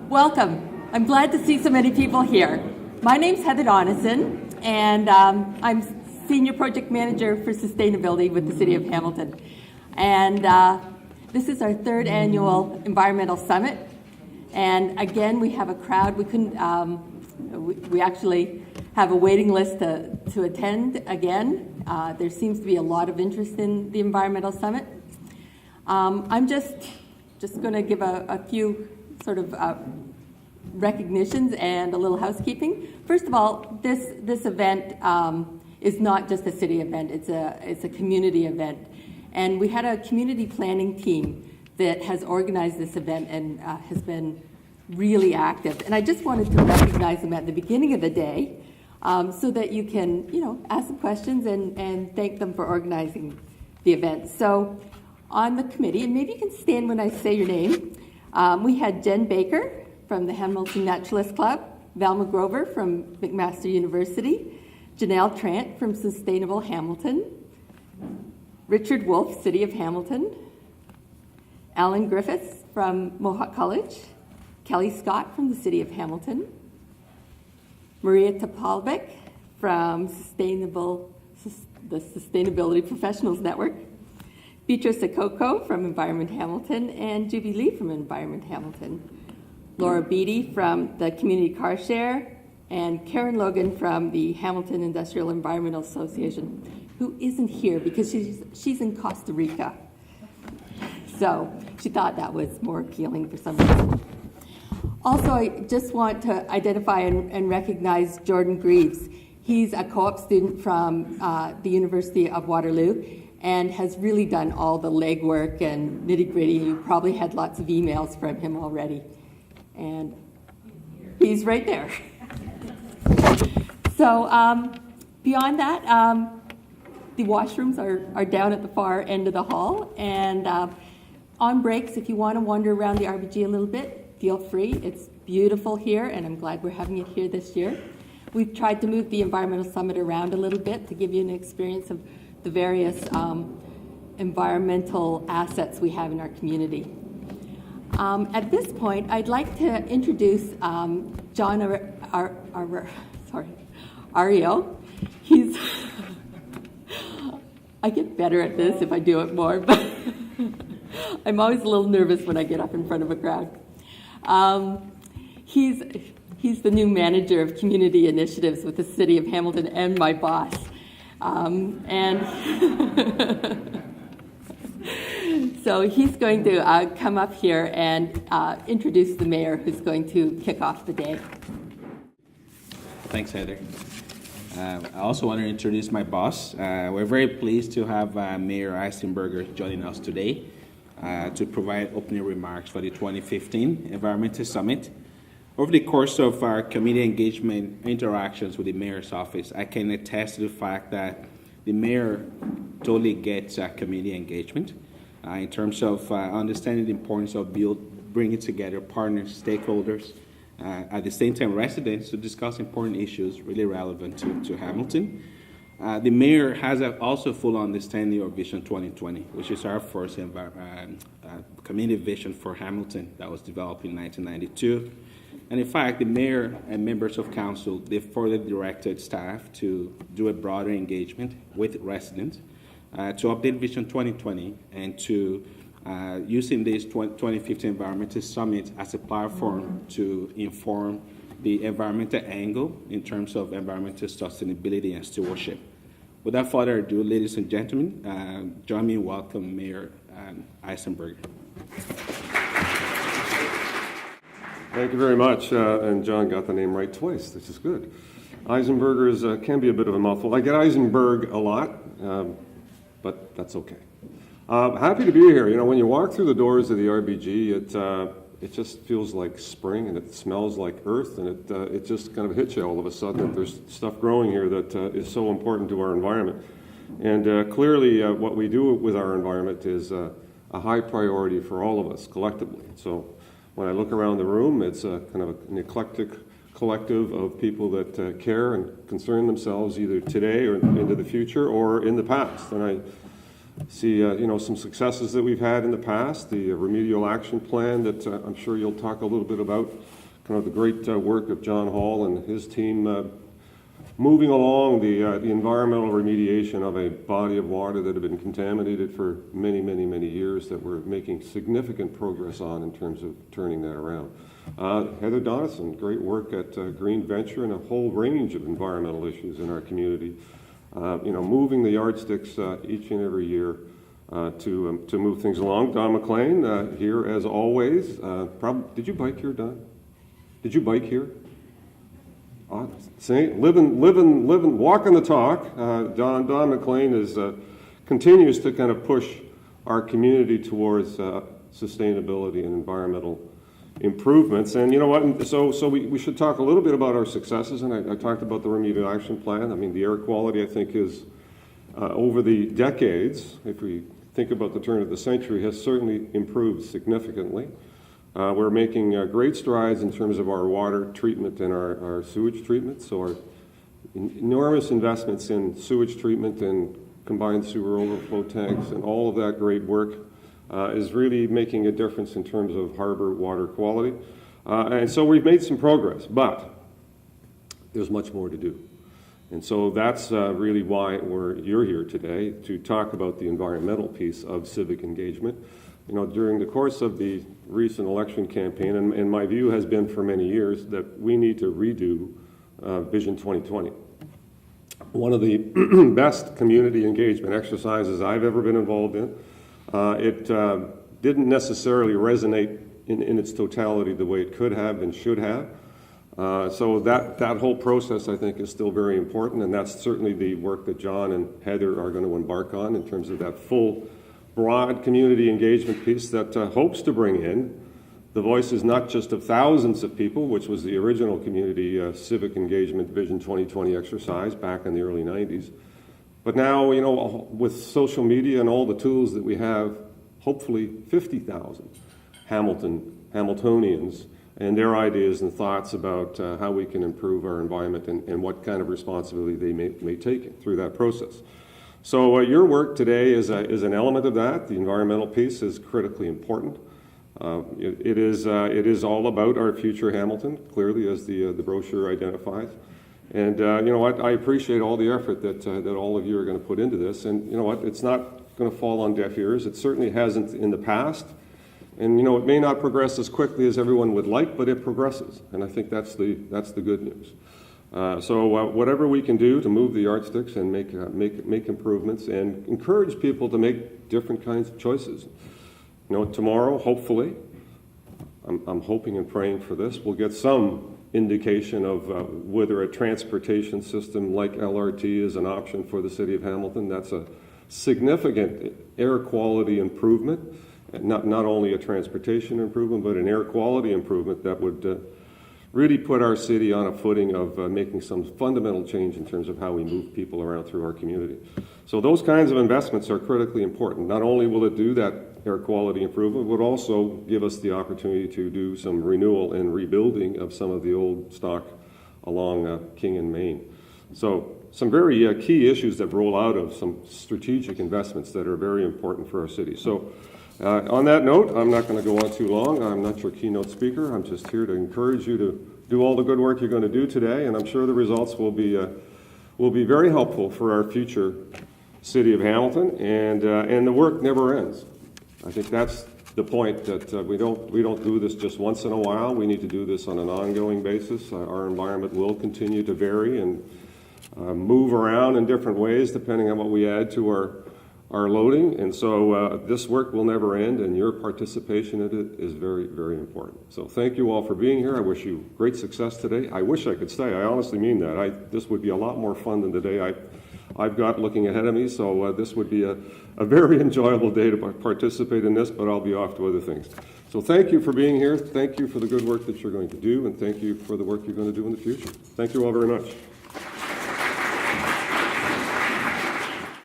Welcome. I'm glad to see so many people here. My name's Heather Donison, and I'm Senior Project Manager for Sustainability with the City of Hamilton. And this is our third annual Environmental Summit. And again, we have a crowd. We couldn't, we actually have a waiting list to attend again. There seems to be a lot of interest in the Environmental Summit. I'm just going to give a few sort of recognitions and a little housekeeping. First of all, this event is not just a city event, it's a community event. And we had a community planning team that has organized this event and has been really active. And I just wanted to recognize them at the beginning of the day so that you can, ask some questions and thank them for organizing the event. So on the committee, and maybe you can stand when I say your name, we had Jen Baker from the Hamilton Naturalist Club, Val McGrover from McMaster University, Janelle Trant from Sustainable Hamilton, Richard Wolf, City of Hamilton, Alan Griffiths from Mohawk College, Kelly Scott from the City of Hamilton, Maria Topalbeck from the Sustainability Professionals Network, Beatrice Akoko from Environment Hamilton, and Juby Lee from Environment Hamilton, Laura Beatty from the Community Car Share, and Karen Logan from the Hamilton Industrial Environmental Association, who isn't here because she's in Costa Rica. So she thought that was more appealing for some reason. Also, I just want to identify and recognize Jordan Greaves. He's a co-op student from the University of Waterloo and has really done all the legwork and nitty-gritty. You probably had lots of emails from him already. And he's right there. So beyond that, the washrooms are down at the far end of the hall. And on breaks, if you want to wander around the RBG a little bit, feel free. It's beautiful here, and I'm glad we're having it here this year. We've tried to move the Environmental Summit around a little bit to give you an experience of the various environmental assets we have in our community. At this point, I'd like to introduce John Ario. He's I get better at this if I do it more, but I'm always a little nervous when I get up in front of a crowd. He's the new manager of community initiatives with the City of Hamilton and my boss. So he's going to come up here and introduce the mayor, who's going to kick off the day. Thanks, Heather. I also want to introduce my boss. We're very pleased to have Mayor Eisenberger joining us today to provide opening remarks for the 2015 Environmental Summit. Over the course of our community engagement interactions with the mayor's office, I can attest to the fact that the mayor totally gets community engagement in terms of understanding the importance of bringing together partners, stakeholders, at the same time residents to discuss important issues really relevant to Hamilton. The mayor has also full understanding of Vision 2020, which is our first community vision for Hamilton that was developed in 1992. And in fact, the mayor and members of council, they further directed staff to do a broader engagement with residents to update Vision 2020 and to using this 2015 Environmental Summit as a platform to inform the environmental angle in terms of environmental sustainability and stewardship. Without further ado, ladies and gentlemen, join me in welcoming Mayor Eisenberger. Thank you very much, and John got the name right twice. This is good. Eisenberger can be a bit of a mouthful. I get Eisenberg a lot, but that's okay. Happy to be here. You know, when you walk through the doors of the RBG, it just feels like spring, and it smells like earth, and it just kind of hits you all of a sudden that there's stuff growing here that is so important to our environment. And clearly, what we do with our environment is a high priority for all of us collectively. So when I look around the room, it's kind of an eclectic collective of people that care and concern themselves either today or into the future or in the past. And see, some successes that we've had in the past, the remedial action plan that I'm sure you'll talk a little bit about, kind of the great work of John Hall and his team moving along the environmental remediation of a body of water that had been contaminated for many, many, many years that we're making significant progress on in terms of turning that around. Heather Donaldson, great work at Green Venture and a whole range of environmental issues in our community. Moving the yardsticks each and every year to move things along. Don McLean here as always. Did you bike here, Don? Did you bike here? Walking the talk. Don McLean continues to kind of push our community towards sustainability and environmental improvements. And you know what? So we should talk a little bit about our successes. And I talked about the remedial action plan. I mean, the air quality, I think, is over the decades, if we think about the turn of the century, has certainly improved significantly. We're making great strides in terms of our water treatment and our sewage treatment. So our enormous investments in sewage treatment and combined sewer overflow tanks and all of that great work is really making a difference in terms of harbor water quality. And so we've made some progress, but there's much more to do. And so that's really why you're here today, to talk about the environmental piece of civic engagement. During the course of the recent election campaign, and my view has been for many years that we need to redo Vision 2020. One of the best community engagement exercises I've ever been involved in. It didn't necessarily resonate in its totality the way it could have and should have. So that whole process, I think, is still very important, and that's certainly the work that John and Heather are going to embark on in terms of that full, broad community engagement piece that hopes to bring in the voices not just of thousands of people, which was the original community civic engagement Vision 2020 exercise back in the early 90s. But now, with social media and all the tools that we have, hopefully 50,000 Hamiltonians and their ideas and thoughts about how we can improve our environment and what kind of responsibility they may take through that process. So your work today is an element of that. The environmental piece is critically important. It is all about our future Hamilton, clearly, as the brochure identifies. And you know what? I appreciate all the effort that all of you are going to put into this. And you know what? It's not going to fall on deaf ears. It certainly hasn't in the past. And it may not progress as quickly as everyone would like, but it progresses. And I think that's the good news. So whatever we can do to move the yardsticks and make improvements and encourage people to make different kinds of choices. Tomorrow, hopefully, I'm hoping and praying for this, we'll get some indication of whether a transportation system like LRT is an option for the city of Hamilton. That's a significant air quality improvement, and not only a transportation improvement, but an air quality improvement that would really put our city on a footing of making some fundamental change in terms of how we move people around through our community. So those kinds of investments are critically important. Not only will it do that air quality improvement, it would also give us the opportunity to do some renewal and rebuilding of some of the old stock along King and Main. So some very key issues that roll out of some strategic investments that are very important for our city. So on that note, I'm not going to go on too long. I'm not your keynote speaker. I'm just here to encourage you to do all the good work you're going to do today, and I'm sure the results will be very helpful for our future city of Hamilton, and the work never ends. I think that's the point, that we don't do this just once in a while. We need to do this on an ongoing basis. Our environment will continue to vary and move around in different ways depending on what we add to our loading, and so this work will never end, and your participation in it is very, very important. So thank you all for being here. I wish you great success today. I wish I could stay. I honestly mean that. This would be a lot more fun than the day I've got looking ahead of me, so this would be a very enjoyable day to participate in this, but I'll be off to other things. So thank you for being here. Thank you for the good work that you're going to do, and thank you for the work you're going to do in the future. Thank you all very much.